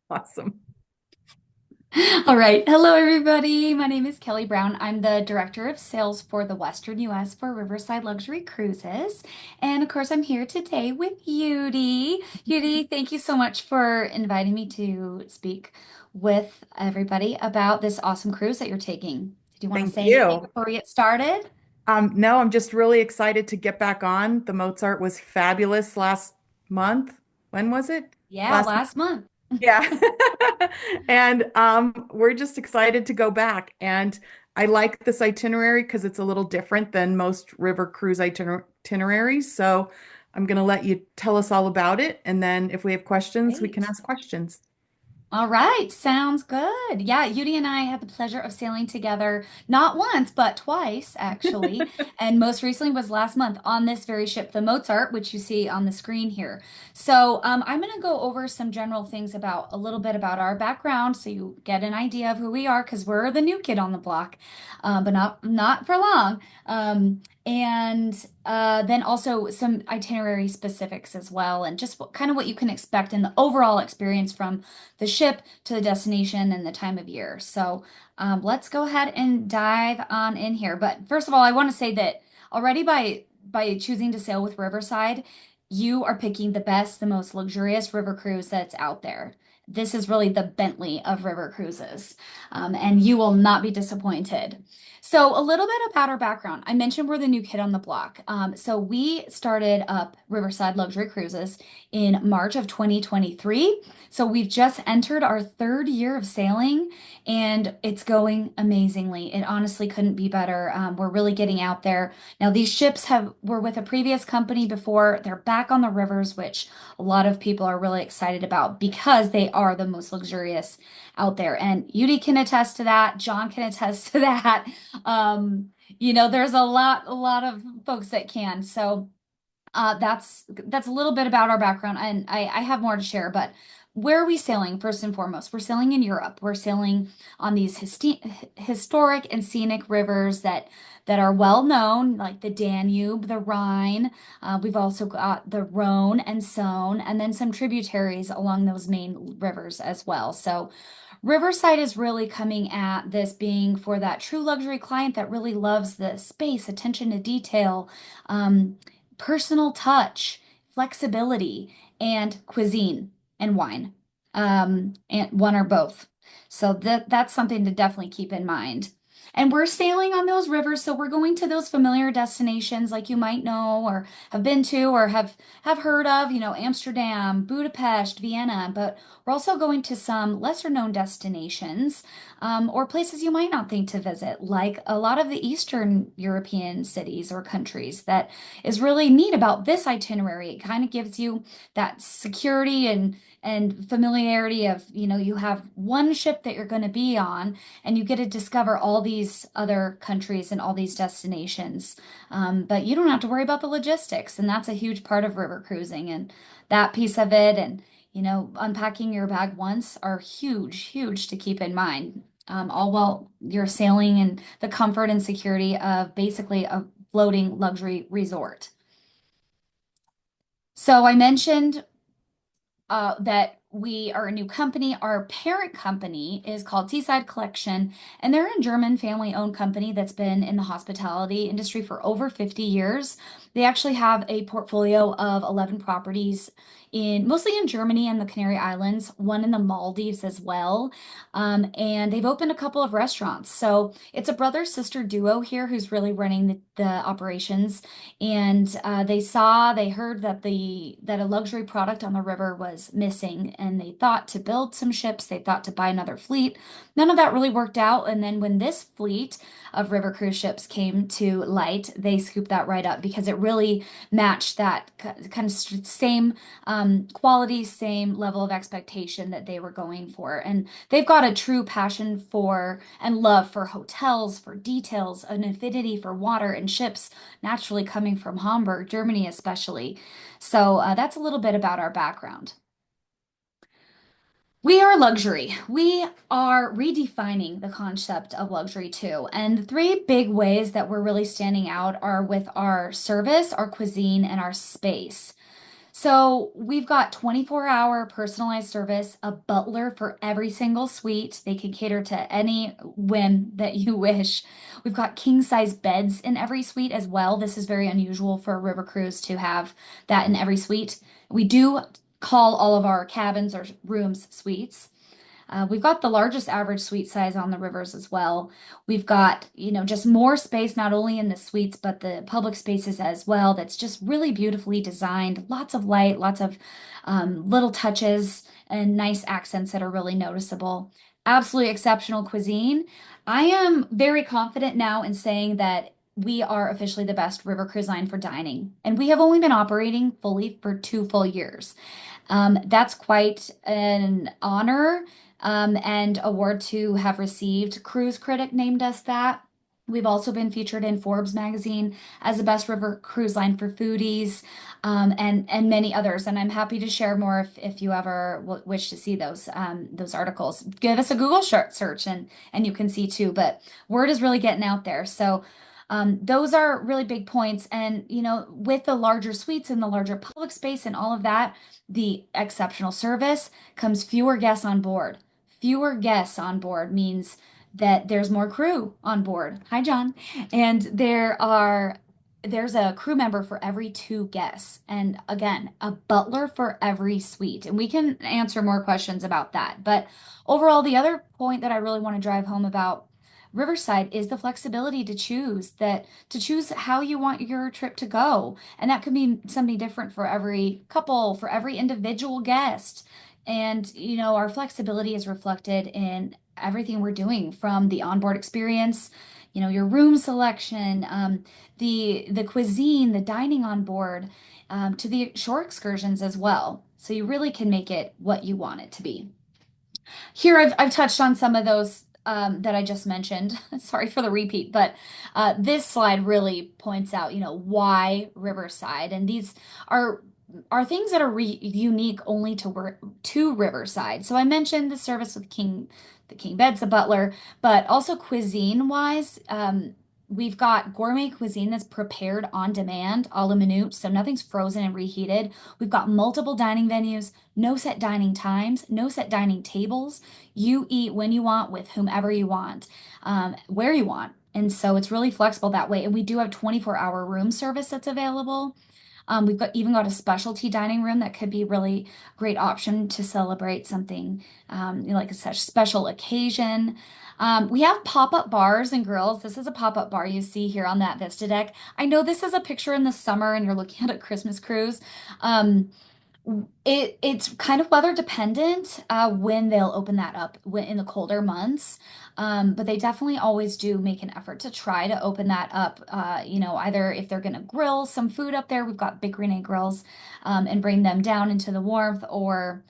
Awesome. All right. Hello, everybody. My name is Kelly Brown. I'm the Director of Sales for the Western US for Riverside Luxury Cruises. And of course, I'm here today with Yuri. Yuri, thank you so much for inviting me to speak with everybody about this awesome cruise that you're taking. Did you want to Thank say anything you. before we get started? No, I'm just really excited to get back on. The Mozart was fabulous last month. When was it? Yeah, Last month. last month. Yeah. And we're just excited to go back. And I like this itinerary because it's a little different than most river cruise itineraries. So I'm going to let you tell us all about it. And then if we have questions, we can Great. ask questions. All right, sounds good. Yeah, Yudi and I had the pleasure of sailing together not once, but twice, actually. And most recently was last month on this very ship, the Mozart, which you see on the screen here. So I'm going to go over some general things about a little bit about our background so you get an idea of who we are because we're the new kid on the block, but not for long. And then also some itinerary specifics as well, and just kind of what you can expect in the overall experience from the ship to the destination and the time of year. So let's go ahead and dive on in here. But first of all, I want to say that already by choosing to sail with Riverside, you are picking the best, the most luxurious river cruise that's out there. This is really the Bentley of river cruises, and you will not be disappointed. So, a little bit about our background. I mentioned we're the new kid on the block. So, we started up Riverside Luxury Cruises in March of 2023. So we've just entered our third year of sailing and it's going amazingly. It honestly couldn't be better. We're really getting out there. Now these ships were with a previous company before. They're back on the rivers, which a lot of people are really excited about because they are the most luxurious out there. And Yudi can attest to that. John can attest to that. There's a lot of folks that can. So that's a little bit about our background, and I have more to share. But where are we sailing first and foremost? We're sailing in Europe. We're sailing on these historic and scenic rivers that are well known, like the Danube, the Rhine. We've also got the Rhone and Saône, and then some tributaries along those main rivers as well. So Riverside is really coming at this being for that true luxury client that really loves the space, attention to detail, personal touch, flexibility, and cuisine and wine, and one or both. So that's something to definitely keep in mind. And we're sailing on those rivers, so we're going to those familiar destinations like you might know or have been to or have heard of, Amsterdam, Budapest, Vienna, but we're also going to some lesser known destinations or places you might not think to visit, like a lot of the Eastern European cities or countries. That is really neat about this itinerary. It kind of gives you that security and familiarity of, you have one ship that you're going to be on and you get to discover all these other countries and all these destinations. But you don't have to worry about the logistics, and that's a huge part of river cruising and that piece of it. And unpacking your bag once are huge, huge to keep in mind. All while you're sailing in the comfort and security of basically a floating luxury resort. So I mentioned that we are a new company. Our parent company is called Seaside Collection, and they're a German family-owned company that's been in the hospitality industry for over 50 years. They actually have a portfolio of 11 properties in mostly in Germany and the Canary Islands, one in the Maldives as well. And they've opened a couple of restaurants. So it's a brother-sister duo here who's really running the operations. And they heard that a luxury product on the river was missing, and they thought to build some ships. They thought to buy another fleet. None of that really worked out. And then when this fleet of river cruise ships came to light, they scooped that right up because it really matched that kind of same quality, same level of expectation that they were going for. And they've got a true passion for and love for hotels, for details, an affinity for water and ships naturally coming from Hamburg, Germany, especially. So that's a little bit about our background. We are luxury. We are redefining the concept of luxury too. And the three big ways that we're really standing out are with our service, our cuisine, and our space. So we've got 24-hour personalized service, a butler for every single suite. They can cater to any whim that you wish. We've got king size beds in every suite as well. This is very unusual for a river cruise to have that in every suite. We do call all of our cabins or rooms suites. We've got the largest average suite size on the rivers as well. We've got, just more space, not only in the suites, but the public spaces as well. That's just really beautifully designed. Lots of light, lots of little touches and nice accents that are really noticeable. Absolutely exceptional cuisine. I am very confident now in saying that we are officially the best river cruise line for dining, and we have only been operating fully for 2 full years. That's quite an honor and award to have received. Cruise Critic named us that. We've also been featured in Forbes magazine as the best river cruise line for foodies, and many others. And I'm happy to share more if you ever wish to see those articles. Give us a Google search and you can see too. But word is really getting out there. So those are really big points. And, with the larger suites and the larger public space and all of that, the exceptional service comes fewer guests on board. Fewer guests on board means that there's more crew on board. Hi, John. And there's a crew member for every two guests. And again, a butler for every suite. And we can answer more questions about that. But overall, the other point that I really want to drive home about Riverside is the flexibility to choose how you want your trip to go. And that could be something different for every couple, for every individual guest. And, our flexibility is reflected in everything we're doing from the onboard experience, your room selection, the cuisine, the dining on board, to the shore excursions as well. So you really can make it what you want it to be. Here, I've touched on some of those that I just mentioned. Sorry for the repeat, but this slide really points out, why Riverside, and these are things that are unique only to Riverside. So I mentioned the service with the king bed's the butler, but also cuisine wise. We've got gourmet cuisine that's prepared on demand, a la minute, so nothing's frozen and reheated. We've got multiple dining venues, no set dining times, no set dining tables. You eat when you want, with whomever you want, where you want. And so it's really flexible that way. And we do have 24-hour room service that's available. We've even got a specialty dining room that could be really great option to celebrate something like a such special occasion. We have pop-up bars and grills. This is a pop-up bar you see here on that Vista deck. I know this is a picture in the summer and you're looking at a Christmas cruise. Um, it's kind of weather dependent when they'll open that up in the colder months. But they definitely always do make an effort to try to open that up. Either if they're going to grill some food up there, we've got big grenade grills, and bring them down into the warmth, or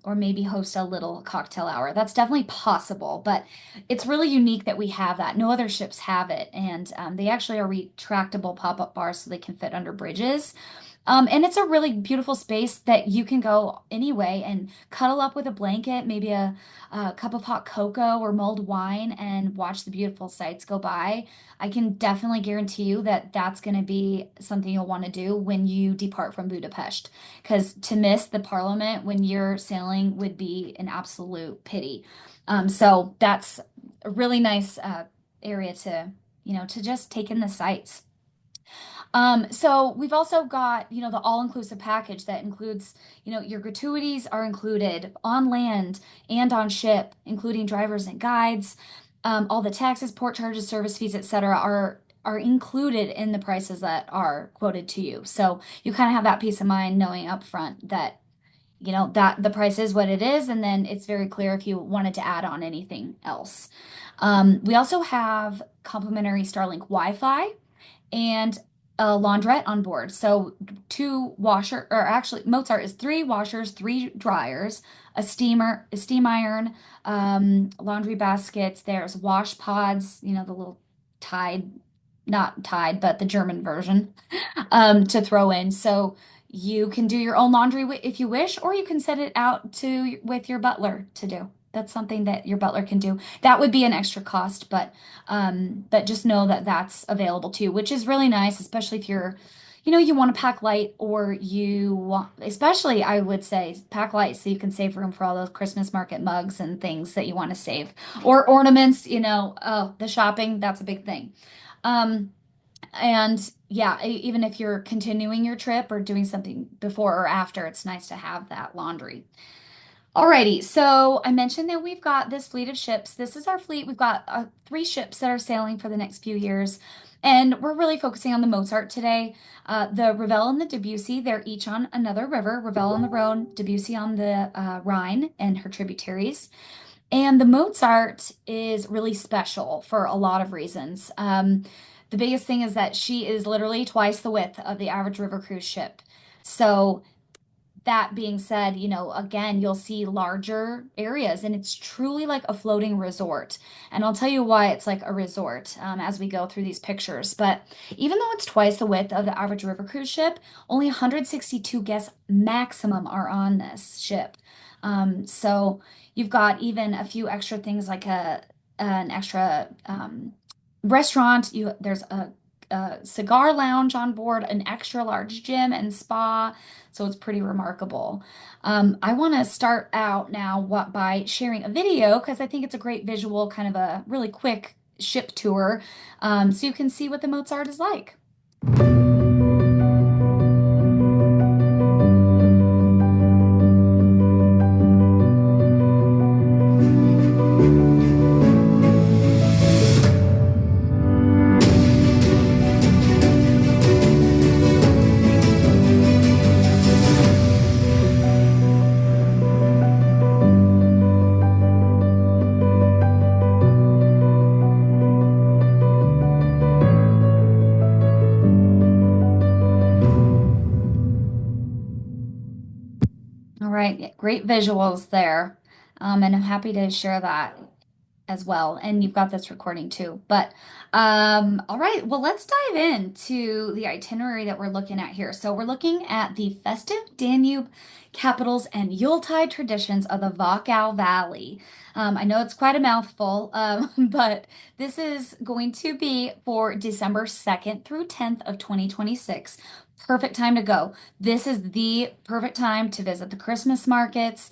maybe host a little cocktail hour. That's definitely possible, but it's really unique that we have that. No other ships have it, and they actually are retractable pop-up bars so they can fit under bridges. And it's a really beautiful space that you can go anyway and cuddle up with a blanket, maybe a cup of hot cocoa or mulled wine, and watch the beautiful sights go by. I can definitely guarantee you that that's going to be something you'll want to do when you depart from Budapest, because to miss the Parliament when you're sailing would be an absolute pity. So that's a really nice area to just take in the sights. So we've also got, the all-inclusive package that includes, your gratuities are included on land and on ship, including drivers and guides. All the taxes, port charges, service fees, etc., are included in the prices that are quoted to you. So you kind of have that peace of mind knowing up front that, that the price is what it is, and then it's very clear if you wanted to add on anything else. We also have complimentary Starlink Wi-Fi and a laundrette on board. So Mozart is three washers, three dryers, a steam iron, laundry baskets. There's wash pods, the little Tide, not Tide, but the German version, to throw in. So you can do your own laundry if you wish, or you can set it out with your butler to do. That's something that your butler can do. That would be an extra cost, but just know that that's available too, which is really nice, especially if you're, you want to pack light, or you want, especially I would say pack light so you can save room for all those Christmas market mugs and things that you want to save, or ornaments, oh, the shopping, that's a big thing. Um, and yeah, even if you're continuing your trip or doing something before or after, it's nice to have that laundry. Alrighty, so I mentioned that we've got this fleet of ships. This is our fleet. We've got three ships that are sailing for the next few years, and we're really focusing on the Mozart today. The Revel and the Debussy, they're each on another river, Revel on the Rhone, Debussy on the Rhine and her tributaries. And the Mozart is really special for a lot of reasons. The biggest thing is that she is literally twice the width of the average river cruise ship. So that being said, again, you'll see larger areas and it's truly like a floating resort. And I'll tell you why it's like a resort as we go through these pictures. But even though it's twice the width of the average river cruise ship, only 162 guests maximum are on this ship. So you've got even a few extra things like an extra restaurant. There's a cigar lounge on board, an extra large gym and spa. So it's pretty remarkable. I want to start out now by sharing a video because I think it's a great visual, kind of a really quick ship tour, so you can see what the Mozart is like. All right, great visuals there. And I'm happy to share that as well. And you've got this recording too. But all right, well, let's dive into the itinerary that we're looking at here. So we're looking at the festive Danube capitals and Yuletide traditions of the Wachau Valley. I know it's quite a mouthful, but this is going to be for December 2nd through 10th of 2026. Perfect time to go. This is the perfect time to visit the Christmas markets.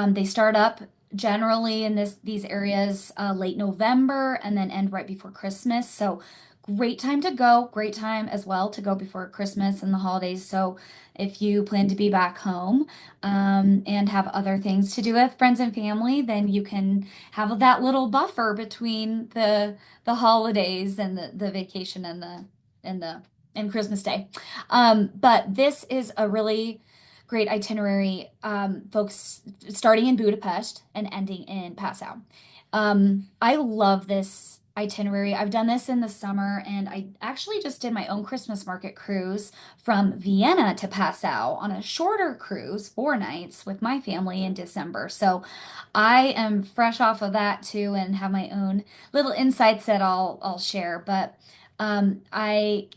They start up generally in these areas late November and then end right before Christmas. So great time to go. Great time as well to go before Christmas and the holidays. So if you plan to be back home and have other things to do with friends and family, then you can have that little buffer between the holidays and the vacation and Christmas Day. But this is a really great itinerary, folks, starting in Budapest and ending in Passau. I love this itinerary. I've done this in the summer, and I actually just did my own Christmas market cruise from Vienna to Passau on a shorter cruise, 4 nights with my family in December. So I am fresh off of that too, and have my own little insights that I'll share. But I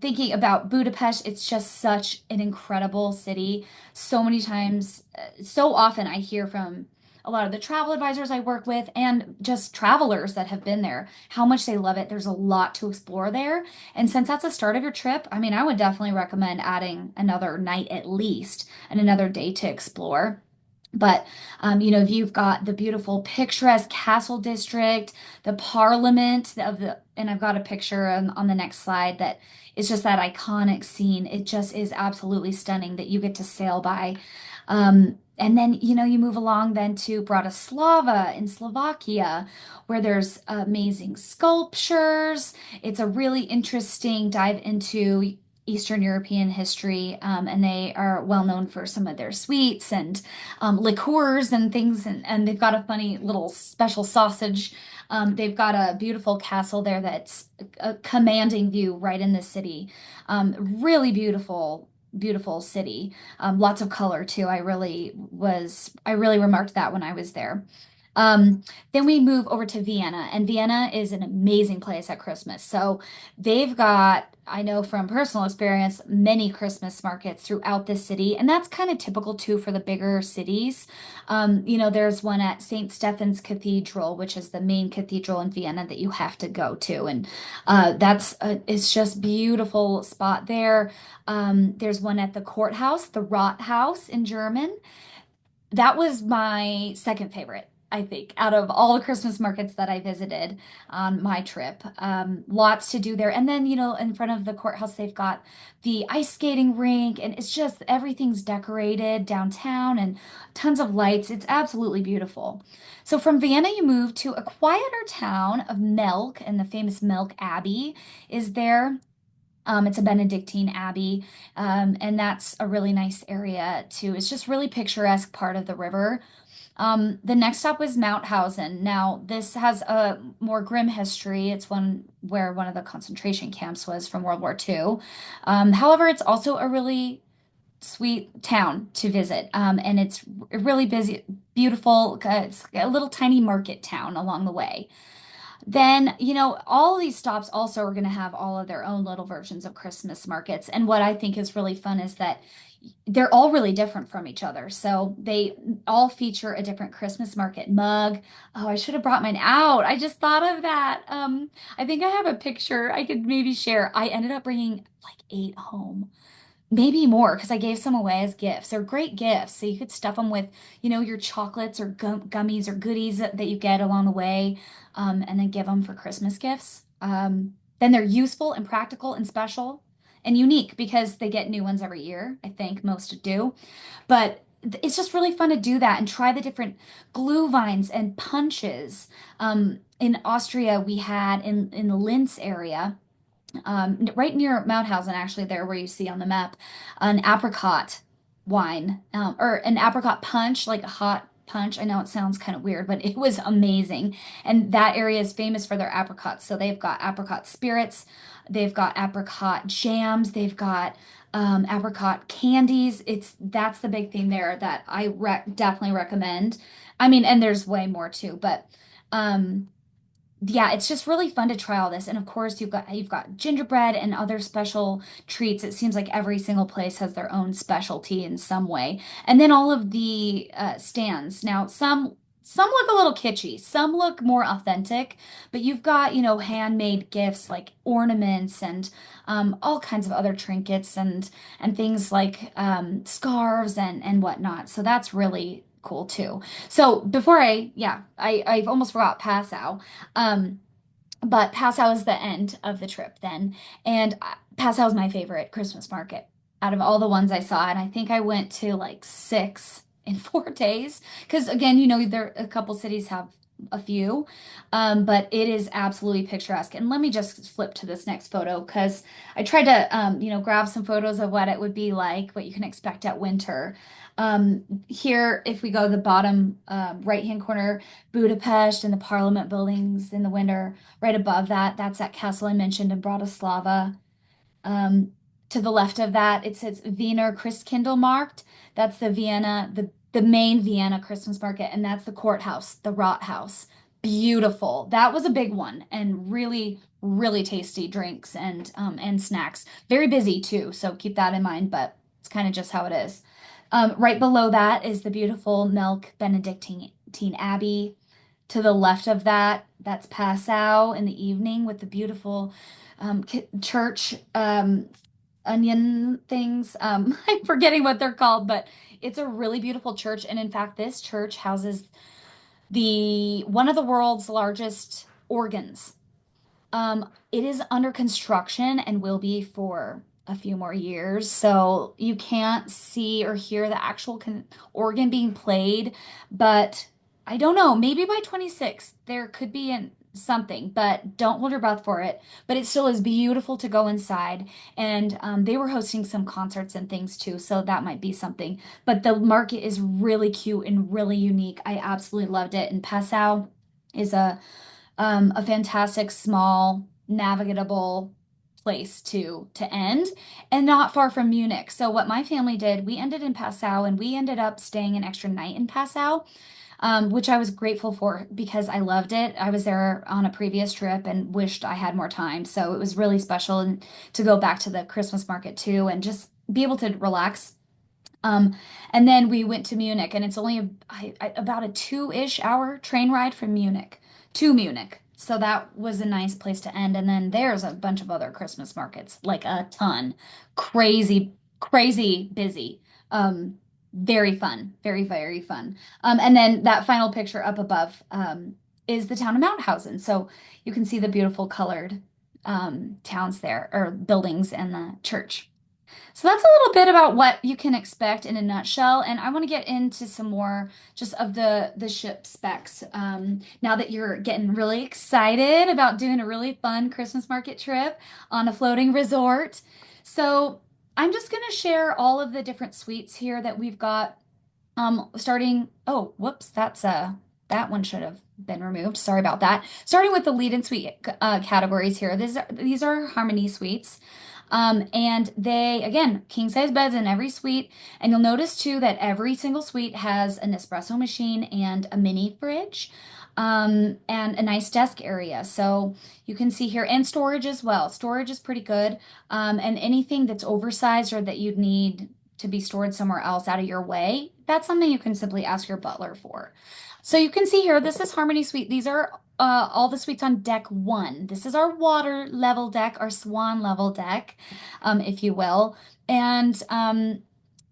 thinking about Budapest, it's just such an incredible city. So many times, so often I hear from a lot of the travel advisors I work with and just travelers that have been there, how much they love it. There's a lot to explore there. And since that's the start of your trip, I mean, I would definitely recommend adding another night at least and another day to explore. But you've got the beautiful picturesque castle district, the parliament and I've got a picture on the next slide that is just that iconic scene. It just is absolutely stunning that you get to sail by. And then, you move along then to Bratislava in Slovakia, where there's amazing sculptures. It's a really interesting dive into Eastern European history, and they are well known for some of their sweets and liqueurs and things, and they've got a funny little special sausage. They've got a beautiful castle there that's a commanding view right in the city. Really beautiful, beautiful city. Lots of color too. I really remarked that when I was there. Um, then we move over to Vienna, and Vienna is an amazing place at Christmas. So they've got, I know from personal experience, many Christmas markets throughout the city, and that's kind of typical too for the bigger cities. There's one at St. Stephen's Cathedral, which is the main cathedral in Vienna that you have to go to, and it's just beautiful spot there. There's one at the courthouse, the Rathaus in German. That was my second favorite, I think, out of all the Christmas markets that I visited on my trip. Lots to do there. And then, in front of the courthouse, they've got the ice skating rink, and it's just everything's decorated downtown and tons of lights. It's absolutely beautiful. So from Vienna, you move to a quieter town of Melk, and the famous Melk Abbey is there. It's a Benedictine abbey, and that's a really nice area too. It's just really picturesque part of the river. The next stop was Mauthausen. Now, this has a more grim history. It's one where one of the concentration camps was from World War II. However, it's also a really sweet town to visit, and it's really busy, beautiful. It's a little tiny market town along the way. Then, all these stops also are going to have all of their own little versions of Christmas markets. And what I think is really fun is that they're all really different from each other. So they all feature a different Christmas market mug. Oh, I should have brought mine out. I just thought of that. I think I have a picture I could maybe share. I ended up bringing like 8 home. Maybe more because I gave some away as gifts. They're great gifts. So you could stuff them with, your chocolates or gummies or goodies that you get along the way, and then give them for Christmas gifts. Then they're useful and practical and special and unique because they get new ones every year. I think most do. But it's just really fun to do that and try the different glue vines and punches. In Austria, we had in the Linz area right near Mauthausen, actually, there where you see on the map, an apricot wine, or an apricot punch, like a hot punch. I know it sounds kind of weird, but it was amazing. And that area is famous for their apricots. So they've got apricot spirits, they've got apricot jams, they've got apricot candies. That's the big thing there that I definitely recommend. I mean, and there's way more too, but. Yeah, it's just really fun to try all this. And of course, you've got gingerbread and other special treats. It seems like every single place has their own specialty in some way. And then all of the stands. Now, some look a little kitschy, some look more authentic, but you've got, handmade gifts like ornaments and all kinds of other trinkets and things like scarves and whatnot. So that's really cool too. So before I've almost forgot Passau. Um, but Passau is the end of the trip then. And Passau is my favorite Christmas market out of all the ones I saw. And I think I went to like 6 in 4 days. Because again, there a couple cities have a few, but it is absolutely picturesque. And let me just flip to this next photo because I tried to, grab some photos of what it would be like, what you can expect at winter. Here, if we go to the bottom right-hand corner, Budapest and the Parliament buildings in the winter. Right above that, that's that castle I mentioned in Bratislava. To the left of that, it says Wiener Christkindlmarkt. That's the main Vienna Christmas market, and that's the courthouse, the Rathaus. Beautiful. That was a big one, and really, really tasty drinks and snacks. Very busy too, so keep that in mind. But it's kind of just how it is. Right below that is the beautiful Melk Benedictine Abbey. To the left of that, that's Passau in the evening with the beautiful church onion things. I'm forgetting what they're called, but it's a really beautiful church. And in fact, this church houses the one of the world's largest organs. It is under construction and will be for a few more years. So you can't see or hear the actual organ being played, but I don't know, maybe by 26 there could be something, but don't hold your breath for it. But it still is beautiful to go inside. And they were hosting some concerts and things too, so that might be something. But the market is really cute and really unique. I absolutely loved it. And Passau is a fantastic, small, navigable place to end and not far from Munich. So what my family did, we ended in Passau and we ended up staying an extra night in Passau, which I was grateful for because I loved it. I was there on a previous trip and wished I had more time. So it was really special and to go back to the Christmas market too and just be able to relax. Um, and then we went to Munich, and it's only about a 2-ish hour train ride from Munich to Munich. So that was a nice place to end. And then there's a bunch of other Christmas markets, like a ton. Crazy, crazy busy. Very fun, very, very fun. And then that final picture up above is the town of Mauthausen. So you can see the beautiful colored towns there, or buildings, and the church. So that's a little bit about what you can expect in a nutshell, and I want to get into some more just of the ship specs. Now that you're getting really excited about doing a really fun Christmas market trip on a floating resort. So I'm just going to share all of the different suites here that we've got. Starting, oh, whoops, that one should have been removed. Sorry about that. Starting with the lead and suite categories here. These are Harmony suites. And they, again, king size beds in every suite. And you'll notice too that every single suite has an espresso machine and a mini fridge, and a nice desk area. So you can see here, and storage as well. Storage is pretty good. And anything that's oversized or that you'd need to be stored somewhere else out of your way, that's something you can simply ask your butler for. So you can see here, this is Harmony Suite. These are all the suites on deck one. This is our water level deck, our swan level deck, if you will. And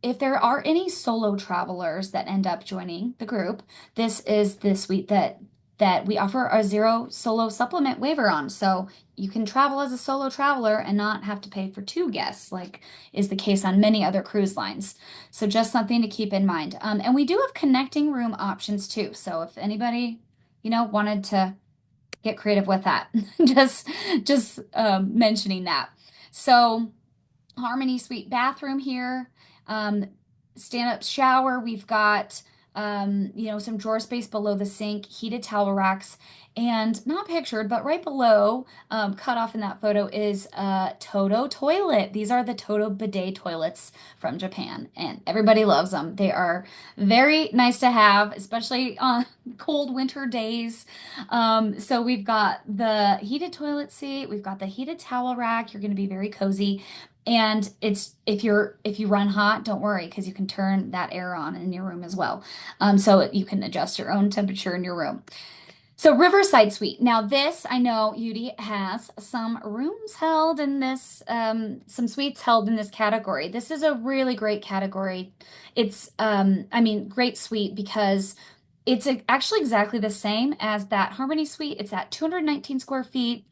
if there are any solo travelers that end up joining the group, this is the suite that we offer a zero solo supplement waiver on. So you can travel as a solo traveler and not have to pay for two guests, like is the case on many other cruise lines. So just something to keep in mind. And we do have connecting room options too. So if anybody, wanted to get creative with that, just mentioning that. So Harmony Suite bathroom here, stand-up shower. We've got some drawer space below the sink, heated towel racks, and not pictured, but right below, cut off in that photo is a Toto toilet. These are the Toto bidet toilets from Japan, and everybody loves them. They are very nice to have, especially on cold winter days. So we've got the heated toilet seat, we've got the heated towel rack. You're going to be very cozy. And it's if you run hot, don't worry, because you can turn that air on in your room as well. So you can adjust your own temperature in your room. So Riverside Suite. Now this, I know Yuri has some rooms held in this, some suites held in this category. This is a really great category. It's, great suite because it's actually exactly the same as that Harmony Suite. It's at 219 square feet,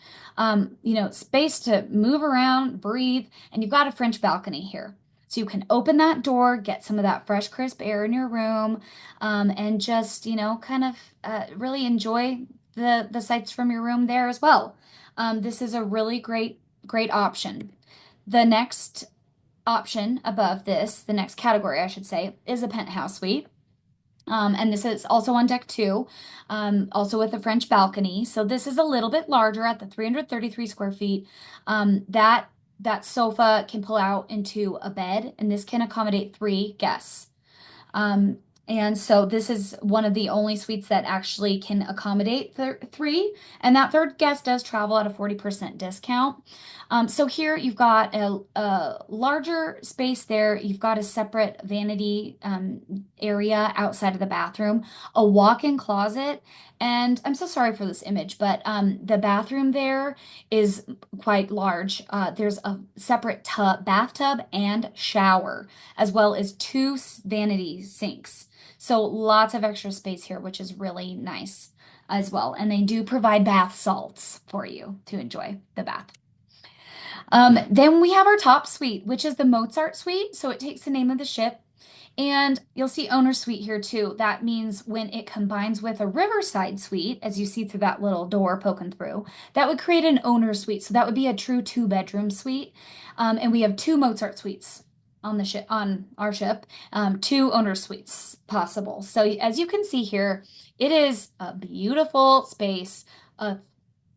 space to move around, breathe, and you've got a French balcony here. So you can open that door, get some of that fresh, crisp air in your room, and just, really enjoy the sights from your room there as well. This is a really great, great option. The next option above this, the next category, I should say, is a penthouse suite. And this is also on deck two, also with a French balcony. So this is a little bit larger at the 333 square feet. That sofa can pull out into a bed, and this can accommodate 3 guests. And so this is one of the only suites that actually can accommodate 3, and that third guest does travel at a 40% discount. So here you've got a larger space there. You've got a separate vanity area outside of the bathroom, a walk-in closet, and I'm so sorry for this image, but the bathroom there is quite large. There's a separate bathtub and shower, as well as 2 vanity sinks. So lots of extra space here, which is really nice as well. And they do provide bath salts for you to enjoy the bath. Then we have our top suite, which is the Mozart suite. So it takes the name of the ship. And you'll see owner suite here too. That means when it combines with a Riverside suite, as you see through that little door poking through, that would create an owner suite. So that would be a true 2-bedroom suite. And we have 2 Mozart suites on the ship, on our ship, 2 owner suites possible. So as you can see here, it is a beautiful space, a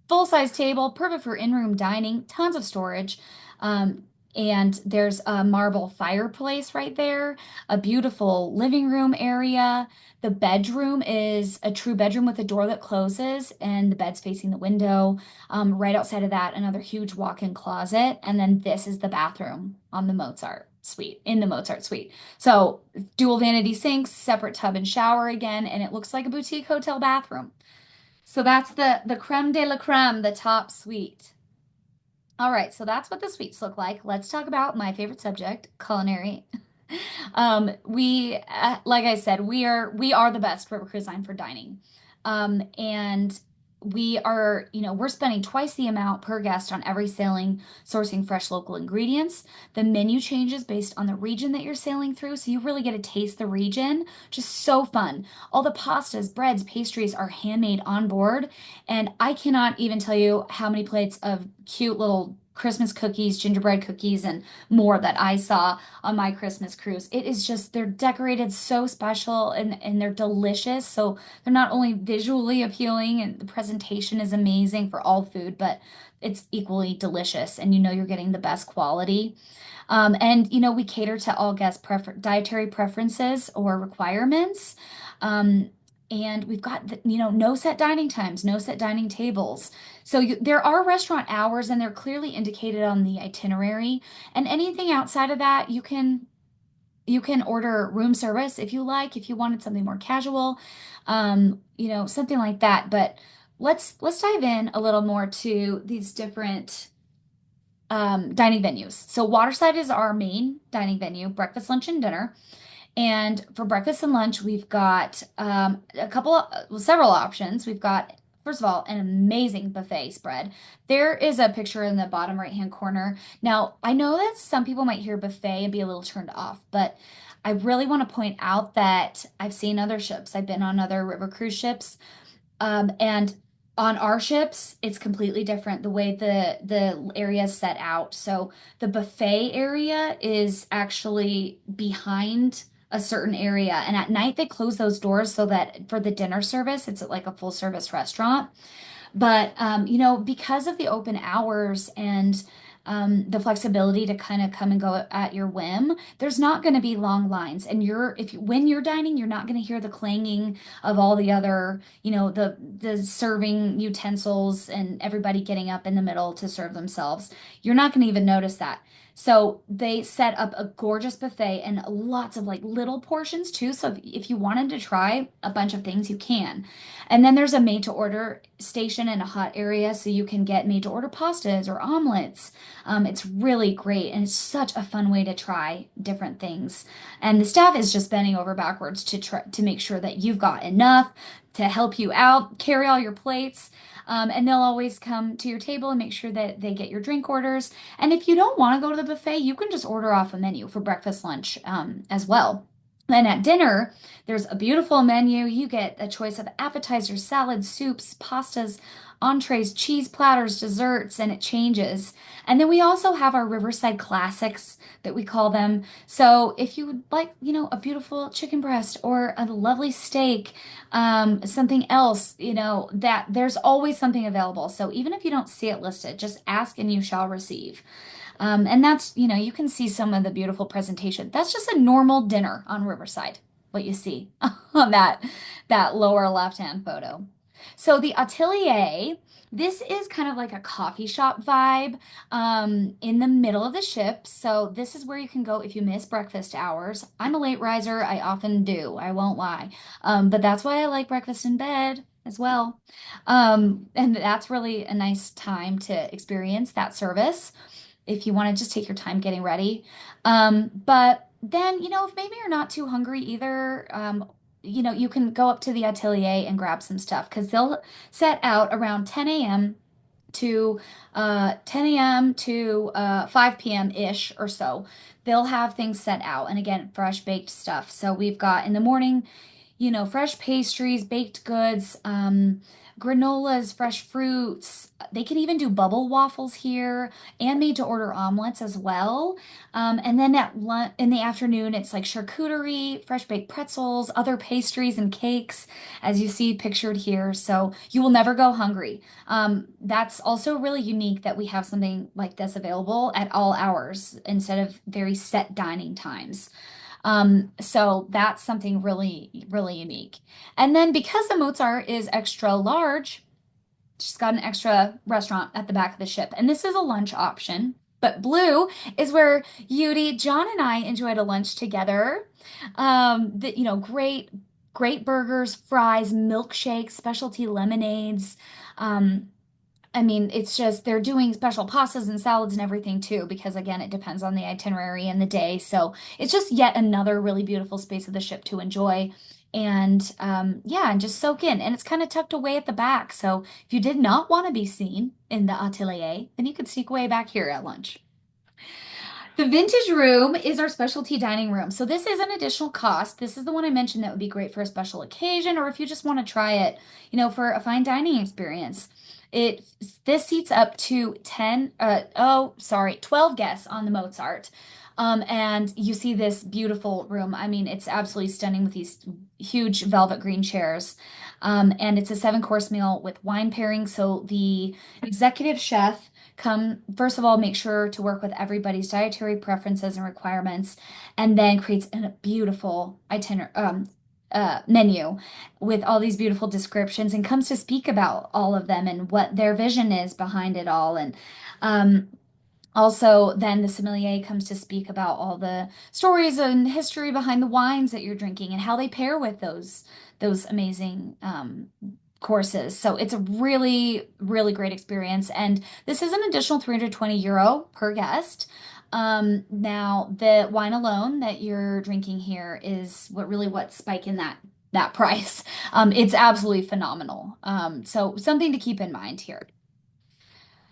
full-size table, perfect for in-room dining, tons of storage. Um, and there's a marble fireplace right there, a beautiful living room area. The bedroom is a true bedroom with a door that closes, and the bed's facing the window. Right outside of that, another huge walk-in closet. And then this is the bathroom on the Mozart suite, in the Mozart suite. So dual vanity sinks, separate tub and shower again, and it looks like a boutique hotel bathroom. So that's the creme de la creme, the top suite. All right, so that's what the suites look like. Let's talk about my favorite subject, culinary. Like I said, we are the best river cruise line for dining. And we're spending twice the amount per guest on every sailing, sourcing fresh local ingredients. The menu changes based on the region that you're sailing through, so you really get to taste the region. Just so fun. All the pastas, breads, pastries are handmade on board, and I cannot even tell you how many plates of cute little Christmas cookies, gingerbread cookies, and more that I saw on my Christmas cruise. It is just, they're decorated so special and they're delicious. So they're not only visually appealing and the presentation is amazing for all food, but it's equally delicious and you know you're getting the best quality. And we cater to all guest dietary preferences or requirements. Um, and we've got no set dining times, no set dining tables. So there are restaurant hours and they're clearly indicated on the itinerary. And anything outside of that, you can order room service if you like, if you wanted something more casual, something like that. But let's dive in a little more to these different dining venues. So Waterside is our main dining venue, breakfast, lunch, and dinner. And for breakfast and lunch, we've got several options. We've got, first of all, an amazing buffet spread. There is a picture in the bottom right-hand corner. Now, I know that some people might hear buffet and be a little turned off, but I really want to point out that I've seen other ships. I've been on other river cruise ships, and on our ships, it's completely different the way the area is set out. So the buffet area is actually behind a certain area, and at night they close those doors so that for the dinner service, it's like a full service restaurant. But because of the open hours and the flexibility to kind of come and go at your whim, there's not going to be long lines. And when you're dining, you're not going to hear the clanging of all the other, the serving utensils and everybody getting up in the middle to serve themselves. You're not going to even notice that. So they set up a gorgeous buffet and lots of like little portions too. So if you wanted to try a bunch of things, you can. And then there's a made to order station and a hot area so you can get made to order pastas or omelets. It's really great and it's such a fun way to try different things. And the staff is just bending over backwards to make sure that you've got enough to help you out, carry all your plates. And they'll always come to your table and make sure that they get your drink orders. And if you don't want to go to the buffet, you can just order off a menu for breakfast, lunch, as well. And at dinner, there's a beautiful menu. You get a choice of appetizers, salads, soups, pastas, entrees, cheese platters, desserts, and it changes. And then we also have our Riverside classics that we call them. So if you would like, a beautiful chicken breast or a lovely steak, something else, that there's always something available. So even if you don't see it listed, just ask and you shall receive. And that's, you can see some of the beautiful presentation. That's just a normal dinner on Riverside, what you see on that lower left-hand photo. So the atelier, this is kind of like a coffee shop vibe in the middle of the ship. So this is where you can go if you miss breakfast hours. I'm a late riser. I often do. I won't lie. But that's why I like breakfast in bed as well. And that's really a nice time to experience that service if you want to just take your time getting ready. But then, if maybe you're not too hungry either, you can go up to the atelier and grab some stuff because they'll set out around 10 a.m. to 5 p.m. ish or so. They'll have things set out. And again, fresh baked stuff. So we've got in the morning, fresh pastries, baked goods, granolas, fresh fruits. They can even do bubble waffles here and made to order omelets as well. And then in the afternoon, it's like charcuterie, fresh baked pretzels, other pastries and cakes, as you see pictured here. So you will never go hungry. That's also really unique that we have something like this available at all hours instead of very set dining times. So that's something really, really unique. And then because the Mozart is extra large, she's got an extra restaurant at the back of the ship. And this is a lunch option. But blue is where Yuri, John, and I enjoyed a lunch together. Great, great burgers, fries, milkshakes, specialty lemonades. Um, I mean, it's just they're doing special pastas and salads and everything too, because again, it depends on the itinerary and the day. So it's just yet another really beautiful space of the ship to enjoy. And yeah, and just soak in. And it's kind of tucked away at the back. So if you did not want to be seen in the atelier, then you could sneak away back here at lunch. The vintage room is our specialty dining room. So this is an additional cost. This is the one I mentioned that would be great for a special occasion or if you just want to try it, for a fine dining experience. It this seats up to 12 guests on the Mozart. And you see this beautiful room. I mean, it's absolutely stunning with these huge velvet green chairs. And it's a 7-course meal with wine pairing. So the executive chef come first of all make sure to work with everybody's dietary preferences and requirements, and then creates a beautiful menu with all these beautiful descriptions and comes to speak about all of them and what their vision is behind it all. And um, also, then the sommelier comes to speak about all the stories and history behind the wines that you're drinking and how they pair with those amazing courses. So it's a really, really great experience. And this is an additional 320 euro per guest. Now the wine alone that you're drinking here is what's spiking that price. It's absolutely phenomenal. So something to keep in mind here.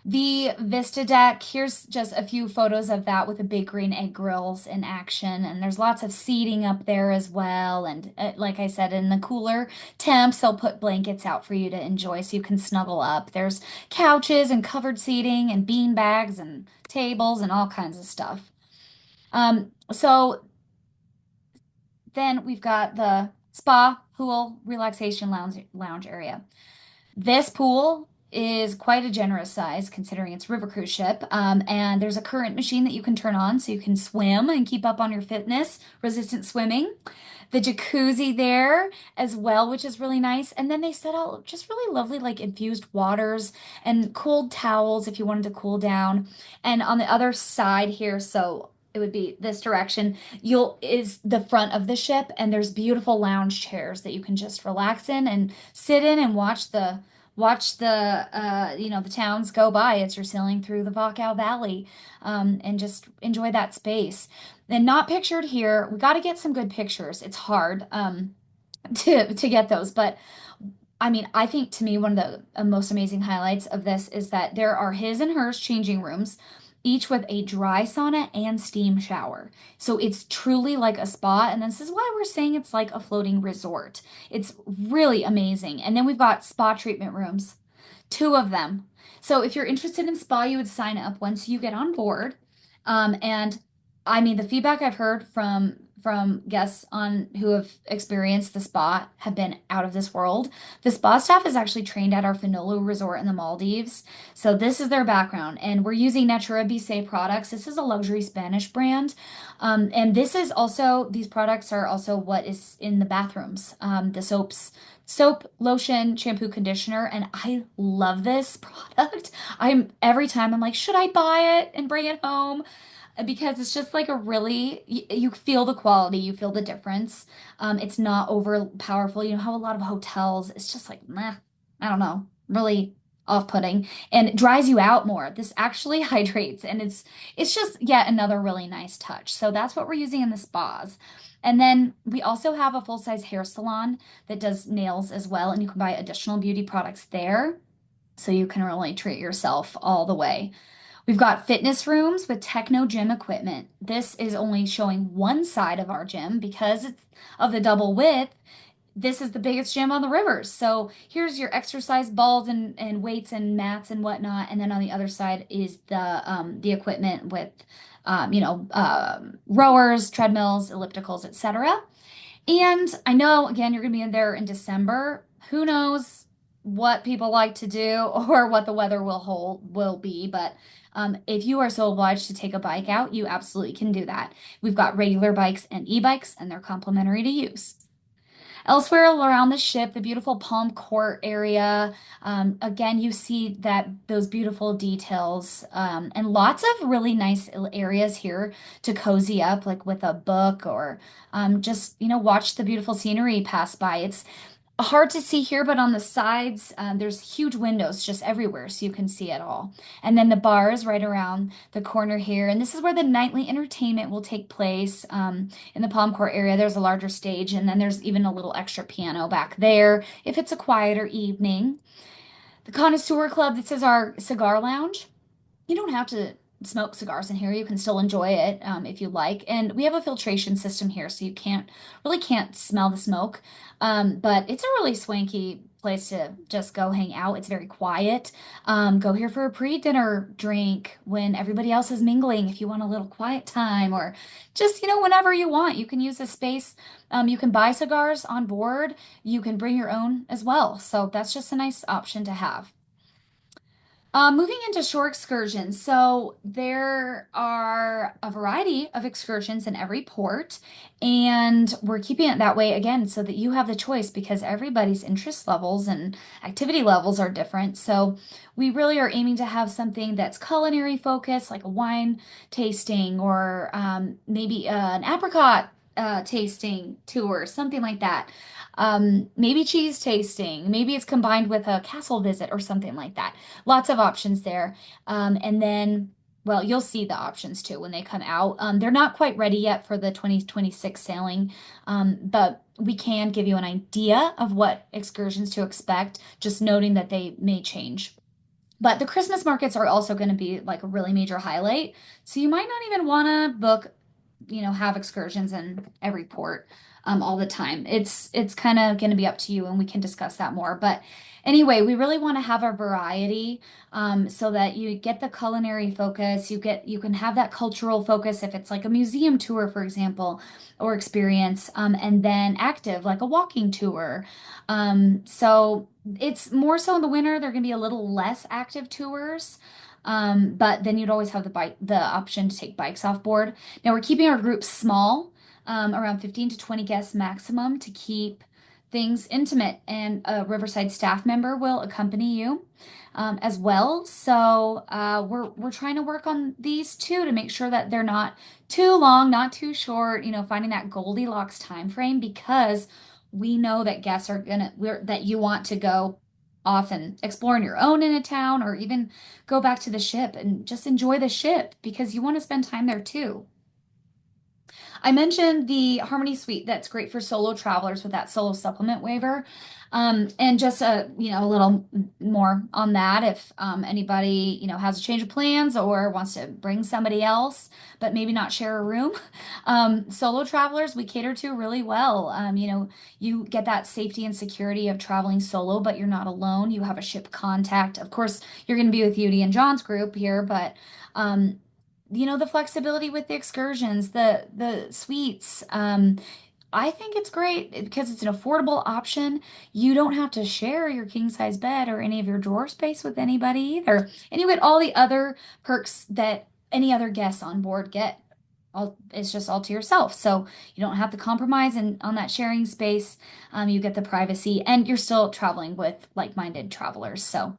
The Vista deck, here's just a few photos of that with the big green egg grills in action. And there's lots of seating up there as well. And like I said, in the cooler temps, they'll put blankets out for you to enjoy so you can snuggle up. There's couches and covered seating and bean bags and tables and all kinds of stuff. So then we've got the spa, pool, relaxation lounge area. This pool is quite a generous size considering it's a river cruise ship. And there's a current machine that you can turn on so you can swim and keep up on your fitness, resistant swimming. The jacuzzi there as well, which is really nice. And then they set out just really lovely, like infused waters and cooled towels if you wanted to cool down. And on the other side here, so it would be this direction, is the front of the ship, and there's beautiful lounge chairs that you can just relax in and sit in and watch the towns go by as you're sailing through the Wachau Valley, and just enjoy that space. And not pictured here, we got to get some good pictures. It's hard to get those, but I mean, I think to me one of the most amazing highlights of this is that there are his and hers changing rooms, each with a dry sauna and steam shower. So it's truly like a spa, and this is why we're saying it's like a floating resort. It's really amazing. And then we've got spa treatment rooms, 2 of them. So if you're interested in spa, you would sign up once you get on board. And I mean, the feedback I've heard from guests on who have experienced the spa have been out of this world. The spa staff is actually trained at our Finolu resort in the Maldives. So this is their background. And we're using Natura Bissé products. This is a luxury Spanish brand. And these products are also what is in the bathrooms. The soap, lotion, shampoo, conditioner, and I love this product. Every time I'm like, should I buy it and bring it home? Because it's just like you feel the quality, you feel the difference. It's not over powerful. You know how a lot of hotels, it's just like, meh, I don't know, really off-putting, and it dries you out more. This actually hydrates, and it's just yet another really nice touch. So that's what we're using in the spas. And then we also have a full-size hair salon that does nails as well, and you can buy additional beauty products there. So you can really treat yourself all the way. We've got fitness rooms with techno gym equipment. This is only showing one side of our gym because of the double width. this is the biggest gym on the rivers. So here's your exercise balls and weights and mats and whatnot. And then on the other side is the equipment with rowers, treadmills, ellipticals, etc. And I know, again, you're going to be in there in December. Who knows what people like to do or what the weather will be, but if you are so obliged to take a bike out, you absolutely can do that. We've got regular bikes and e-bikes, and they're complimentary to use. Elsewhere around the ship, the beautiful palm court area. Again, you see that those beautiful details and lots of really nice areas here to cozy up, like with a book or just watch the beautiful scenery pass by. It's hard to see here, but on the sides, there's huge windows just everywhere, so you can see it all. And then the bars right around the corner here. And this is where the nightly entertainment will take place. In the Palm Court area, there's a larger stage, and then there's even a little extra piano back there if it's a quieter evening. The Connoisseur Club, this is our cigar lounge. You don't have to smoke cigars in here. You can still enjoy it if you like. And we have a filtration system here, so you can't smell the smoke. But it's a really swanky place to just go hang out. It's very quiet. Go here for a pre-dinner drink when everybody else is mingling. If you want a little quiet time, or just whenever you want, you can use the space. You can buy cigars on board. You can bring your own as well. So that's just a nice option to have. Moving into shore excursions. So there are a variety of excursions in every port, and we're keeping it that way again so that you have the choice because everybody's interest levels and activity levels are different. So we really are aiming to have something that's culinary focused, like a wine tasting or maybe an apricot tasting tour, something like that. Maybe cheese tasting. Maybe it's combined with a castle visit or something like that. Lots of options there. And then, well, you'll see the options too when they come out. They're not quite ready yet for the 2026 sailing, but we can give you an idea of what excursions to expect, just noting that they may change. But the Christmas markets are also going to be like a really major highlight. So you might not even want to book, have excursions in every port all the time. It's kind of going to be up to you, and we can discuss that more. But anyway, we really want to have a variety so that you get the culinary focus. You can have that cultural focus if it's like a museum tour, for example, or experience, and then active like a walking tour. So it's more so in the winter. There are going to be a little less active tours. But then you'd always have the option to take bikes off board. Now we're keeping our groups small, around 15 to 20 guests maximum to keep things intimate, and a Riverside staff member will accompany you as well. So we're trying to work on these too to make sure that they're not too long, not too short. Finding that Goldilocks time frame because we know that guests are that you want to go often explore on your own in a town or even go back to the ship and just enjoy the ship because you want to spend time there too. I mentioned the Harmony Suite that's great for solo travelers with that solo supplement waiver. And just a little more on that if anybody has a change of plans or wants to bring somebody else, but maybe not share a room. Solo travelers we cater to really well. You get that safety and security of traveling solo, but you're not alone. You have a ship contact. Of course, you're going to be with Yuri and John's group here, but the flexibility with the excursions, the suites. I think it's great because it's an affordable option. You don't have to share your king size bed or any of your drawer space with anybody either. And you get all the other perks that any other guests on board get. It's just all to yourself. So you don't have to compromise on that sharing space. You get the privacy and you're still traveling with like-minded travelers. So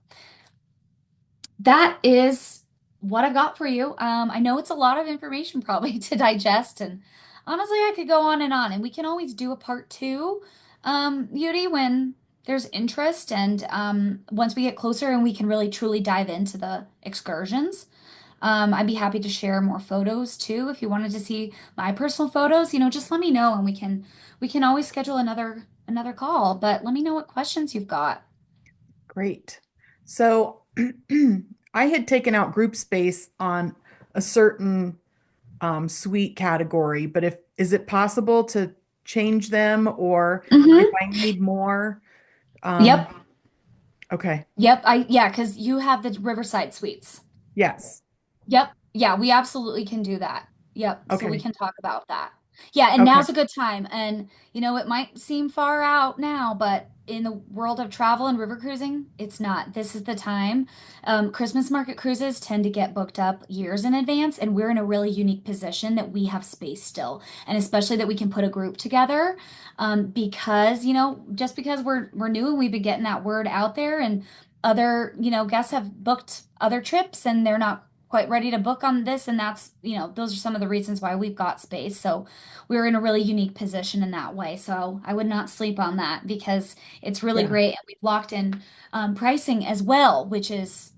that is what I've got for you. I know it's a lot of information probably to digest, and honestly, I could go on, and we can always do a part two, Yuri, when there's interest, and once we get closer and we can really truly dive into the excursions. I'd be happy to share more photos too. If you wanted to see my personal photos, just let me know, and we can always schedule another call. But let me know what questions you've got. Great. So I had taken out group space on a certain suite category, but is it possible to change them or if Hmm. I need more. Um, Yep. okay. Yep. Yeah, because you have the Riverside suites. Yes. Yep. Yeah, we absolutely can do that. Yep. So we Okay. can talk about that. Yeah, and Okay. now's a good time. And it might seem far out now, but in the world of travel and river cruising, it's not. This is the time. Christmas market cruises tend to get booked up years in advance, and we're in a really unique position that we have space still, and especially that we can put a group together. Because, just because we're new and we've been getting that word out there, and other, guests have booked other trips and they're not quite ready to book on this, and that's those are some of the reasons why we've got space. So we're in a really unique position in that way, so I would not sleep on that because it's really Yeah. great, and we've locked in pricing as well, which is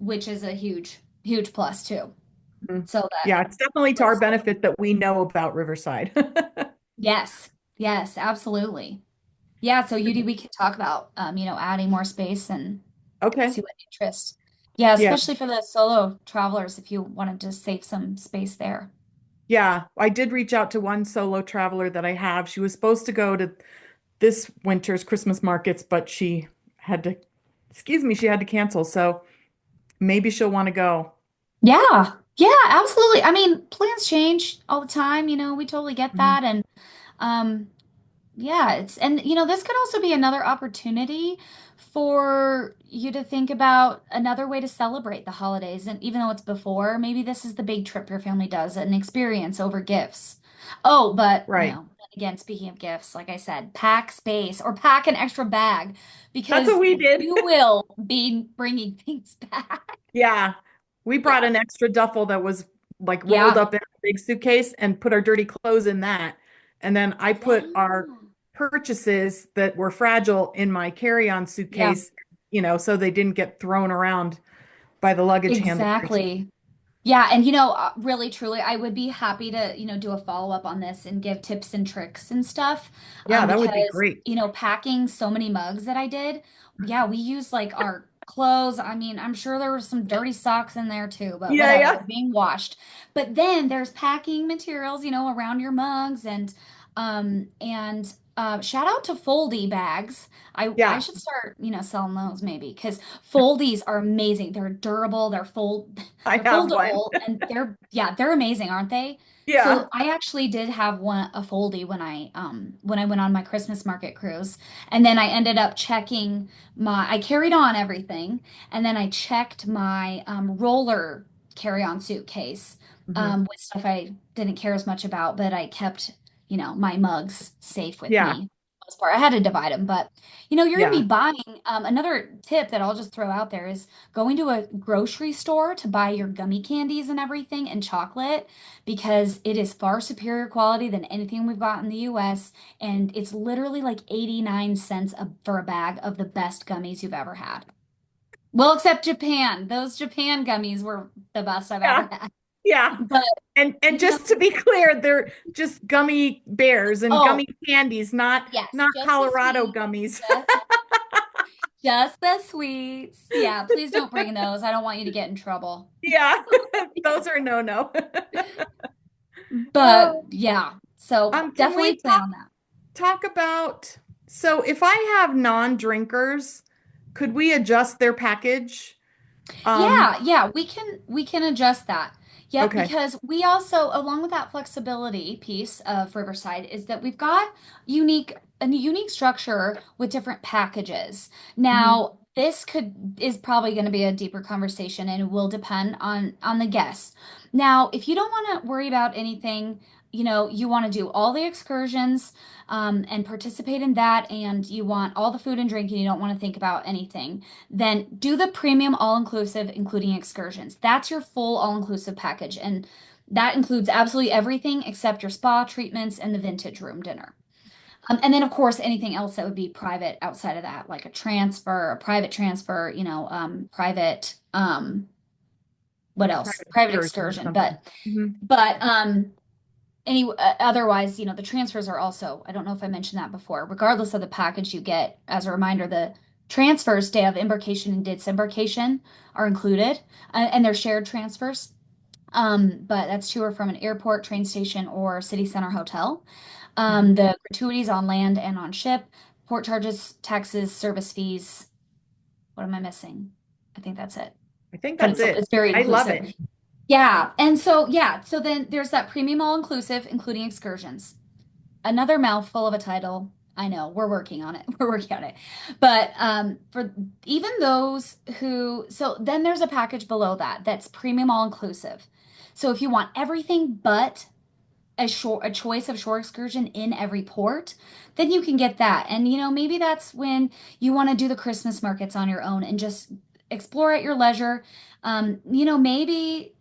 a huge plus too, Mhm. so that Yeah, it's definitely to our looks benefit that we know about Riverside. yes, absolutely. Yeah, so Yudi, we could talk about adding more space and Okay. see what interest. Yeah, Yeah. especially for the solo travelers if you wanted to save some space there. Yeah. I did reach out to one solo traveler that I have. She was supposed to go to this winter's Christmas markets, but she had to, excuse me, she had to cancel. So maybe she'll want to go. Yeah, yeah, absolutely. I mean, plans change all the time, we totally get Mhm. that. And um yeah, and this could also be another opportunity for you to think about another way to celebrate the holidays. And even though it's before, maybe this is the big trip your family does, an experience over gifts. Oh, but Right. again, speaking of gifts, like I said, pack space or pack an extra bag That's what because we did. you will be bringing things back. Yeah. We brought Yeah. an extra duffel that was like rolled Yeah. up in a big suitcase and put our dirty clothes in that. And then I put our Yeah. purchases that were fragile in my carry-on Yeah. suitcase, so they didn't get thrown around by the luggage handlers. Exactly. Yeah, and really truly, I would be happy to, do a follow-up on this and give tips and tricks and stuff. Yeah, that would be Because, great. packing so many mugs that I did, yeah, we used like our clothes. I mean, I'm sure there were some dirty socks in there too, but Yeah, whatever, yeah. they're being washed. But then there's packing materials, around your mugs, and shout out to foldy bags. I Yeah, should start, selling those maybe because foldies are amazing. They're durable, I they're have one. foldable, and they're amazing, aren't they? Yeah. So I actually did have a foldy when I went on my Christmas market cruise. And then I ended up checking I carried on everything, and then I checked my roller carry-on suitcase Hmm. with stuff I didn't care as much about, but I kept, my mugs safe with Yeah, me. For the most part. I had to divide them, but you're gonna yeah. be buying. Another tip that I'll just throw out there is going to a grocery store to buy your gummy candies and everything and chocolate because it is far superior quality than anything we've got in the US, and it's literally like 89 cents for a bag of the best gummies you've ever had. Well, except Japan. Those Japan gummies were the best I've Yeah, ever had. yeah. But And you know, just to be clear, they're just gummy bears and oh, gummy candies, not yes, not just the Colorado sweets. gummies. Just the sweets. Yeah, please don't bring those. I don't want you to get in trouble. Yeah, those are no-no. But Oh, yeah, so can we definitely plan on that. talk about, so if I have non-drinkers, could we adjust their package? Um, Yeah, we can adjust that. Yep, okay. because we also, along with that flexibility piece of Riverside, is that we've got a unique structure with different packages. Hmm. Now, is probably going to be a deeper conversation and it will depend on the guests. Now, if you don't want to worry about anything, you want to do all the excursions and participate in that, and you want all the food and drink, and you don't want to think about anything, then do the premium all-inclusive, including excursions. That's your full all-inclusive package. And that includes absolutely everything except your spa treatments and the vintage room dinner. And then, of course, anything else that would be private outside of that, like a private transfer, what else? Private Private excursion or excursion. something. Hmm. But otherwise, the transfers are also, I don't know if I mentioned that before, regardless of the package you get, as a reminder, the transfers, day of embarkation and disembarkation, are included, and they're shared transfers. But that's to or from an airport, train station, or city center hotel. Mhm. The gratuities on land and on ship, port charges, taxes, service fees. What am I missing? I think that's it. I think But that's it. it's very I love inclusive. it. Yeah. And so, yeah. So then there's that premium all inclusive, including excursions. Another mouthful of a title. I know we're working on it. We're working on it. But for even those who, so then there's a package below that that's premium all inclusive. So if you want everything but a choice of shore excursion in every port, then you can get that. And maybe that's when you want to do the Christmas markets on your own and just explore at your leisure. Maybe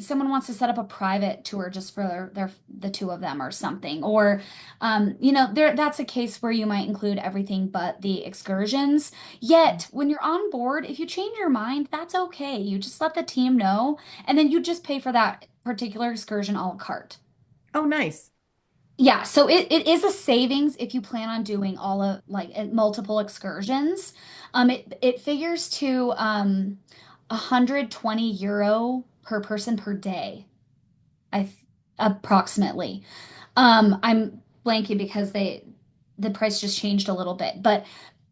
someone wants to set up a private tour just for the two of them or something. Or that's a case where you might include everything but the excursions. Yet when you're on board, if you change your mind, that's okay. You just let the team know, and then you just pay for that particular excursion a la carte. Oh, nice. Yeah, so it is a savings if you plan on doing all of like multiple excursions. It figures to 120 euro per person per day, I th approximately. I'm blanking because the price just changed a little bit, but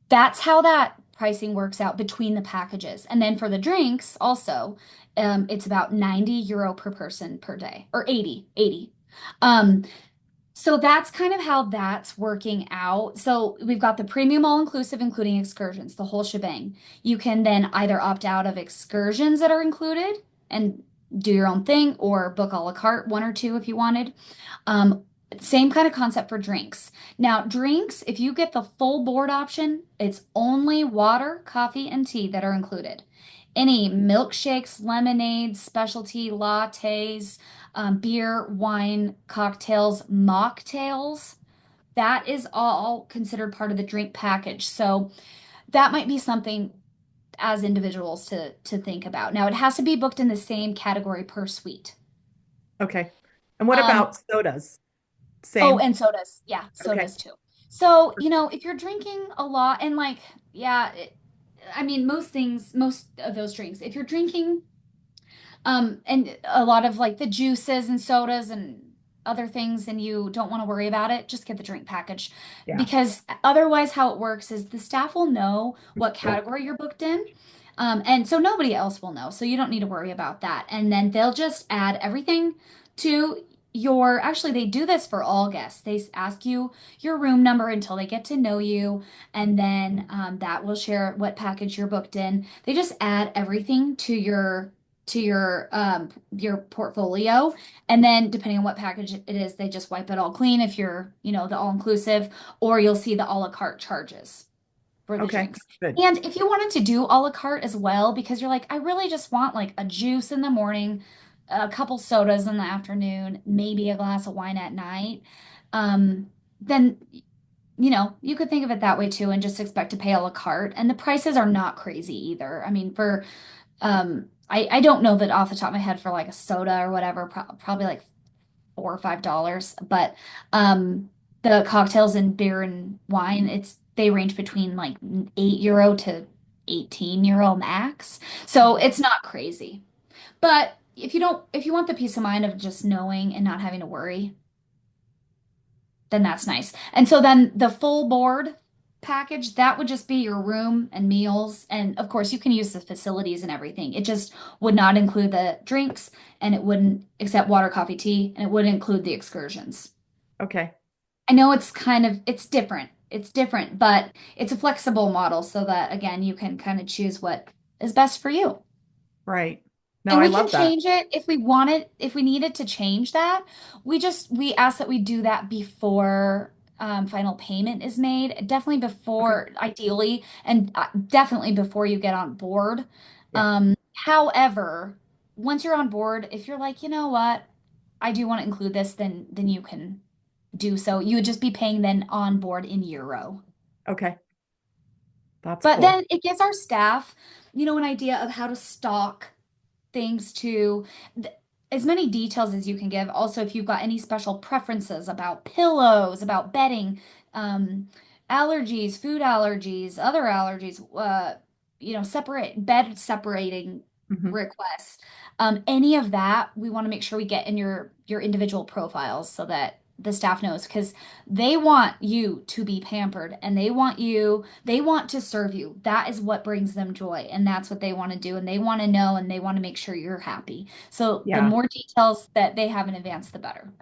that's how that pricing works out between the packages. And then for the drinks also, it's about 90 euro per person per day, or 80. Um, so that's kind of how that's working out. So we've got the premium all inclusive, including excursions, the whole shebang. You can then either opt out of excursions that are included and do your own thing, or book a la carte, one or two if you wanted. Um, Same kind of concept for drinks. Now, drinks, if you get the full board option, it's only water, coffee, and tea that are included. Any milkshakes, lemonades, specialty lattes, beer, wine, cocktails, mocktails, that is all considered part of the drink package. So that might be something as individuals to think about. Now, it has to be booked in the same category per suite. Okay. And what Um, about sodas? Oh, Same. and sodas. Yeah, Okay. sodas too. So, if you're drinking a lot and like, yeah, I mean, most of those drinks, if you're drinking, and a lot of like the juices and sodas and other things, and you don't want to worry about it, just get the drink package. Yeah. Because otherwise, how it works is the staff will know what category you're booked in. And so nobody else will know. So you don't need to worry about that. And then they'll just add everything to actually, they do this for all guests. They ask you your room number until they get to know you. And then that will share what package you're booked in. They just add everything to your portfolio, and then depending on what package it is, they just wipe it all clean if you're the all inclusive, or you'll see the a la carte charges for the Okay. drinks. Good. And if you wanted to do a la carte as well, because you're like, I really just want like a juice in the morning, a couple sodas in the afternoon, maybe a glass of wine at night, then you could think of it that way too, and just expect to pay a la carte. And the prices are not crazy either. I mean, I don't know that off the top of my head for like a soda or whatever, probably like $4 or $5. But the cocktails and beer and wine, they range between like 8 euro to 18 euro max. So it's not crazy. But if you want the peace of mind of just knowing and not having to worry, then that's nice. And so then the full board package, that would just be your room and meals. And of course, you can use the facilities and everything. It just would not include the drinks, and it wouldn't accept water, coffee, tea, and it wouldn't include the excursions. Okay. I know it's different. It's different, but it's a flexible model so that again, you can kind of choose what is best for you. Right. No, And I we can love that. change it if we wanted, if we needed to change that. We ask that we do that before final payment is made. Definitely Okay. before, ideally, and definitely before you get on board. Yeah. However, once you're on board, if you're like, you know what, I do want to include this, then you can do so. You would just be paying then on board in euro. Okay. That's But cool. then it gives our staff, an idea of how to stock things to th- as many details as you can give. Also, if you've got any special preferences about pillows, about bedding, um, allergies, food allergies, other allergies, separate bed separating Hmm. requests, any of that, we want to make sure we get in your individual profiles so that the staff knows because they want you to be pampered and they want to serve you. That is what brings them joy and that's what they want to do and they want to know and they want to make sure you're happy. So the Yeah. more details that they have in advance, the better.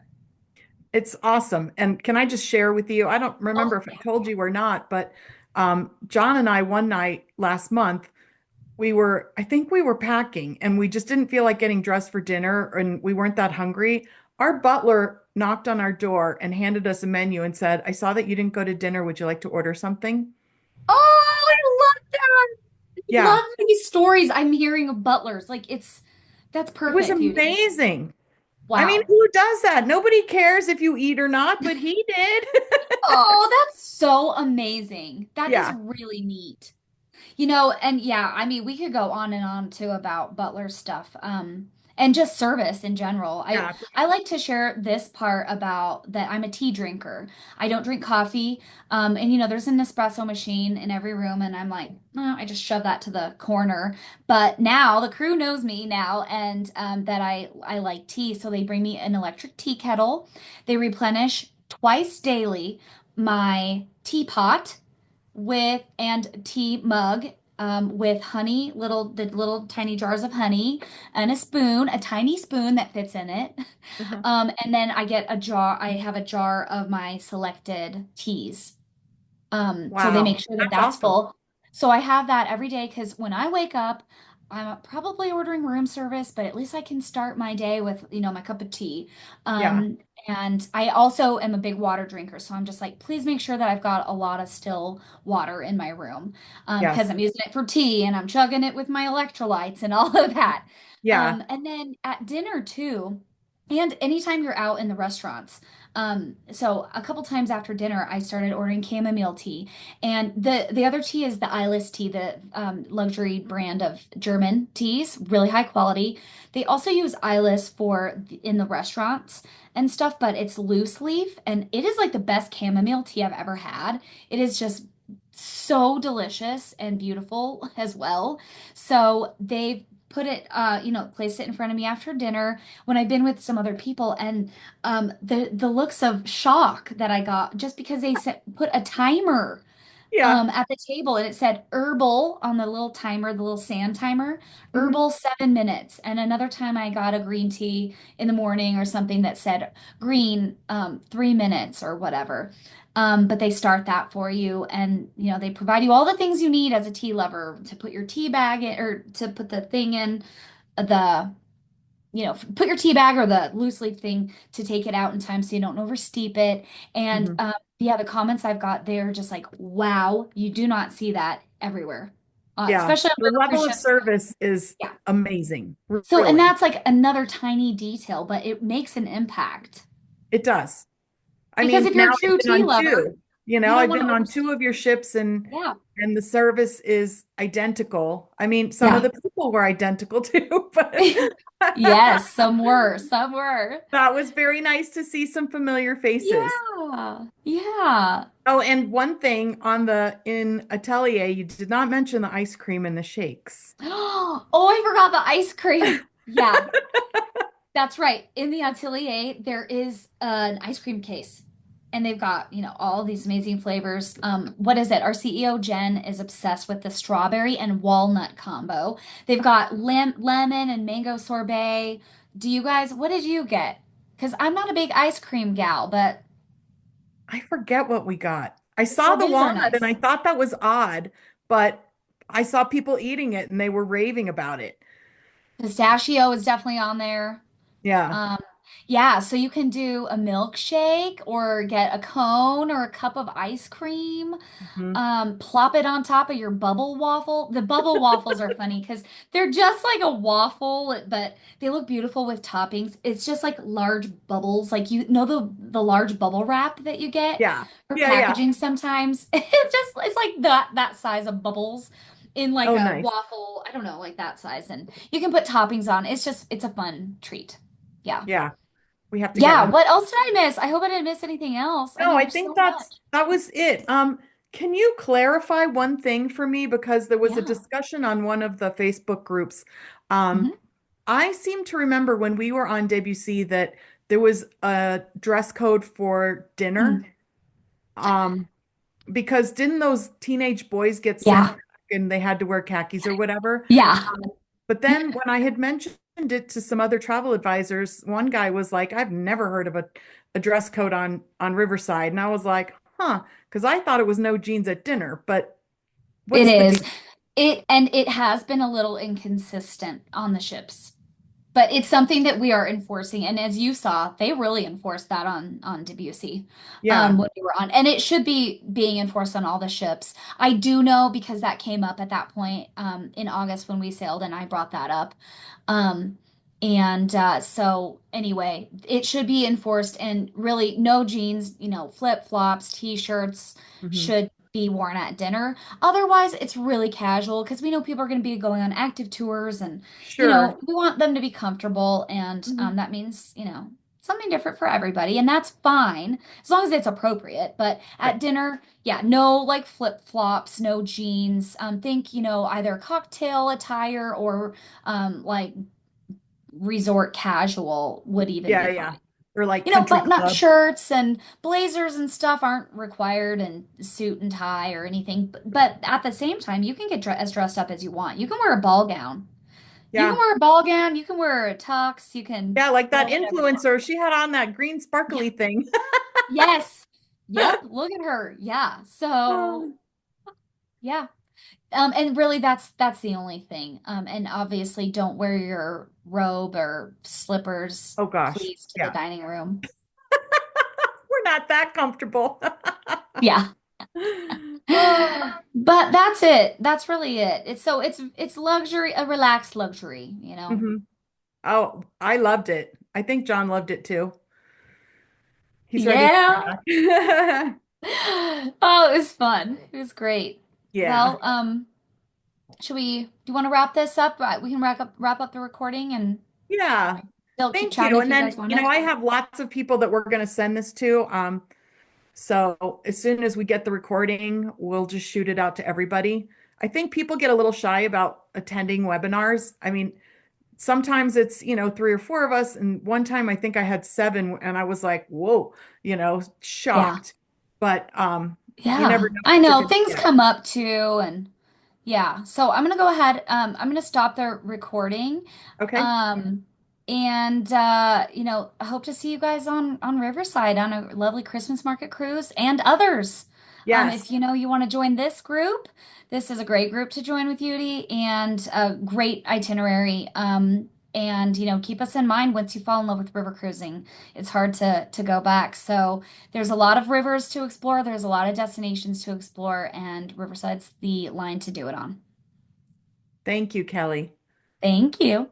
It's awesome. And can I just share with you? I don't remember Oh, if I told you or not, but John and I one night last month, I think we were packing and we just didn't feel like getting dressed for dinner and we weren't that hungry. Our butler knocked on our door and handed us a menu and said, I saw that you didn't go to dinner. Would you like to order something? oh, I love that. I Yeah, love these stories I'm hearing of butlers. That's it was perfect, Yuri. amazing. I mean, Wow. who does that? Nobody cares if you eat or not, but he did. Oh, that's so amazing. That is Yeah, really neat. And yeah, I mean, we could go on and on too about Butler stuff, and just service in general. I yeah. I like to share this part about that I'm a tea drinker. I don't drink coffee, and there's an espresso machine in every room, and I'm like, oh, I just shove that to the corner. But now the crew knows me now, and that I like tea, so they bring me an electric tea kettle. They replenish twice daily my teapot with and tea mug with honey, the little tiny jars of honey, and a spoon, a tiny spoon that fits in it. Uh-huh. And then I get a jar. I have a jar of my selected teas. So they make Wow, sure that that's that's awesome. full. So I have that every day because when I wake up, I'm probably ordering room service, but at least I can start my day with, my cup of tea. Yeah, And I also am a big water drinker. So I'm just like, please make sure that I've got a lot of still water in my room because yes, I'm using it for tea and I'm chugging it with my electrolytes and all of that. yeah. And then at dinner too, and anytime you're out in the restaurants. So a couple times after dinner, I started ordering chamomile tea, and the other tea is the Eilish tea, the luxury brand of German teas, really high quality. They also use Eilish in the restaurants and stuff, but it's loose leaf, and it is like the best chamomile tea I've ever had. It is just so delicious and beautiful as well. So they've put it, placed it in front of me after dinner when I've been with some other people, and the looks of shock that I got just because put a timer Yeah. at the table and it said herbal on the little timer, the little sand timer, Mhm. herbal 7 minutes. And another time I got a green tea in the morning or something that said green 3 minutes or whatever. But they start that for you and they provide you all the things you need as a tea lover to put your tea bag in or to put the thing in the put your tea bag or the loose leaf thing to take it out in time so you don't oversteep it. And Mhm. yeah, the comments I've got, they're just like, wow, you do not see that everywhere. Yeah, Especially on the river cruise level of ships. service is Yeah. amazing, So, and really. that's like another tiny detail, but it makes an impact. It does. I Because mean, if now you're a I've true been tea on lover, two. you don't I've want to been on oversteep. two of your ships Yeah. and the service is identical. I mean, some of Yeah. the people were identical too, but Yes, some were, some were. that was very nice to see some familiar faces. Yeah. Yeah. Oh, and one thing on the in Atelier, you did not mention the ice cream and the shakes. Oh, I forgot the ice cream. Yeah. That's right. In the atelier, there is an ice cream case, and they've got, all these amazing flavors. What is it? Our CEO Jen is obsessed with the strawberry and walnut combo. They've got lemon and mango sorbet. What did you get? Because I'm not a big ice cream gal, but I forget what we got. I the saw the sorbets are walnut and I nice. thought that was odd, but I saw people eating it and they were raving about it. Pistachio is definitely on there. Yeah. Um, yeah, so you can do a milkshake or get a cone or a cup of ice cream. Mhm. Plop it on top of your bubble waffle. The bubble waffles are funny because they're just like a waffle, but they look beautiful with toppings. It's just like large bubbles, like the large bubble wrap that you get Yeah. for Yeah, yeah. packaging sometimes. It's like that size of bubbles in like Oh, a nice. waffle, I don't know, like that size. And you can put toppings on. It's a fun treat. Yeah. Yeah. We have to get Yeah, one. what else did I miss? I hope I didn't miss anything else. I No, mean, I there's think so much. that was it. Can you clarify one thing for me? Because there was a Yeah. discussion on one of the Facebook groups. Um, Mhm. I seem to remember when we were on Debussy that there was a dress code for dinner. Mm. Um, because didn't those teenage boys get sent Yeah. back and they had to wear khakis or whatever? Yeah. But then when I had mentioned it to some other travel advisors, one guy was like, I've never heard of a dress code on Riverside. And I was like, huh, because I thought it was no jeans at dinner, but It what's the deal? is. It has been a little inconsistent on the ships. But it's something that we are enforcing. And as you saw, they really enforced that on Debussy Yeah. when we were on. And it should be being enforced on all the ships. I do know because that came up at that point in August when we sailed, and I brought that up. Um, and so anyway, it should be enforced and really no jeans, flip-flops, t-shirts Hmm. should be worn at dinner. Otherwise, it's really casual because we know people are going to be going on active tours and Sure. we want them to be comfortable, and Mhm. that means, something different for everybody, and that's fine as long as it's appropriate. But at Right. dinner, yeah, no like flip-flops, no jeans. Think, either cocktail attire or like resort casual would even Yeah, be yeah. fine. Or like country Button-up club. shirts and blazers and stuff aren't required, and suit and tie or anything. But at the same time, you can get as dressed up as you want. You can wear a ball gown. You can Yeah. wear a ball gown, you can wear a tux, you can Yeah, like wear that whatever you want. influencer, she had on that green Yeah. sparkly thing. Yes. Yep. Look at her. Yeah. So, yeah. And really that's the only thing. And obviously don't wear your robe or slippers, Oh gosh. please, to the Yeah. dining room. We're not that comfortable. Yeah. Oh, But that's it. That's really it. It's luxury, a relaxed luxury. mhm. Oh, I loved it. I think John loved it too. He's ready to come Yeah. back. Oh, it was fun. It was great. Yeah. Well, do you want to wrap this up? We can wrap up the recording and Yeah. still keep Thank chatting you. if And you guys then, want to. I have lots of people that we're going to send this to. So as soon as we get the recording, we'll just shoot it out to everybody. I think people get a little shy about attending webinars. I mean, sometimes it's, three or four of us. And one time I think I had seven and I was like, whoa, Yeah. shocked. But you never Yeah. know I what you're know going to things get. come up too, and yeah. So I'm gonna go ahead. I'm gonna stop the recording. Okay. Um, and I hope to see you guys on Riverside on a lovely Christmas market cruise and others. If Yes. you want to join this group, this is a great group to join with Yuri and a great itinerary. And keep us in mind once you fall in love with river cruising. It's hard to go back. So there's a lot of rivers to explore. There's a lot of destinations to explore, and Riverside's the line to do it on. Thank you, Kelly. Thank you.